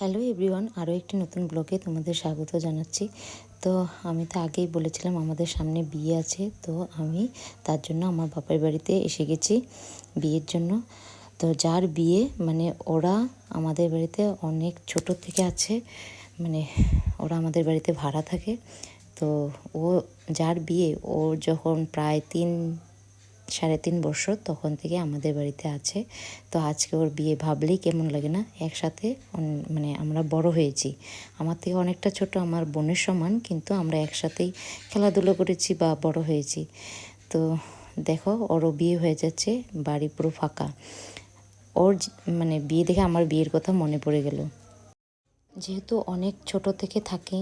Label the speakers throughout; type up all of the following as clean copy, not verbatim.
Speaker 1: Hello everyone, আরও একটি নতুন ব্লগে তোমাদের স্বাগত জানাচ্ছি। তো আমি তো আগেই বলেছিলাম আমাদের সামনে বিয়ে আছে, তো আমি তার জন্য আমার বাপের বাড়িতে এসে গেছি বিয়ের জন্য। তো যার বিয়ে মানে ওরা আমাদের বাড়িতে অনেক ছোট থেকে আছে, মানে ওরা আমাদের বাড়িতে ভাড়া থাকে। তো ও যার বিয়ে ওর যখন প্রায় 3-3.5 বছর তখন থেকে আমাদের বাড়িতে আছে। তো আজকে ওর বিয়ে ভাবলেই কেমন লাগে না, একসাথে মানে আমরা বড় হয়েছি। আমার থেকে অনেকটা ছোট, আমার বোনের সমান, কিন্তু আমরা একসাথেই খেলাধুলো করেছি বা বড় হয়েছি। তো দেখো ওরও বিয়ে হয়ে যাচ্ছে, বাড়ি পুরো ফাঁকা। ওর মানে বিয়ে দেখে আমার বিয়ের কথা মনে পড়ে গেল। যেহেতু অনেক ছোট থেকে থাকে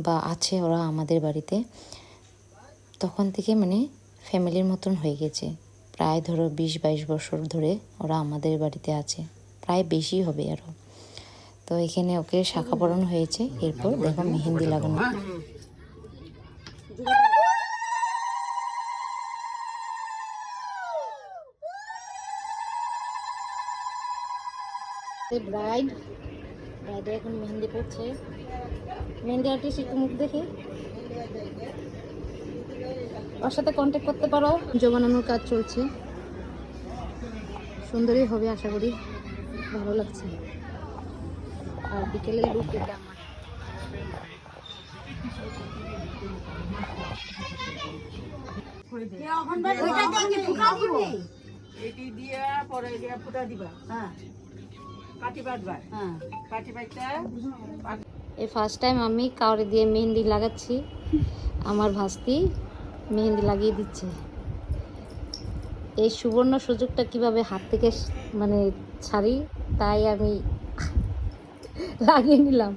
Speaker 1: বা আছে ওরা আমাদের বাড়িতে, তখন থেকে মানে ফ্যামিলির মতন হয়ে গেছে। প্রায় ধরো 20-22 বছর ধরে ওরা আমাদের বাড়িতে আছে, প্রায় বেশি হবে আরও। তো এখানে ওকে শাখা পরানো হয়েছে, এরপর দেখো মেহেন্দি লাগানো। ব্রাইড এখন মেহেন্দি পড়ছে। মেহেন্দি আর্টিস্ট একটু মুখ দেখি, ওর সাথে কন্ট্যাক্ট করতে পারো। জমানোর কাজ চলছে, সুন্দরই হবে আশা করি, ভালো লাগছে। আর বিকেলের লুক এটা এই ফার্স্ট টাইম আমি কাউরে দিয়ে মেহেন্দি লাগাচ্ছি। আমার ভাস্তি মেহেন্দি লাগিয়ে দিচ্ছে। এই সুবর্ণ সুযোগটা কিভাবে হাত থেকে মানে ছাড়ি, তাই আমি লাগিয়ে নিলাম।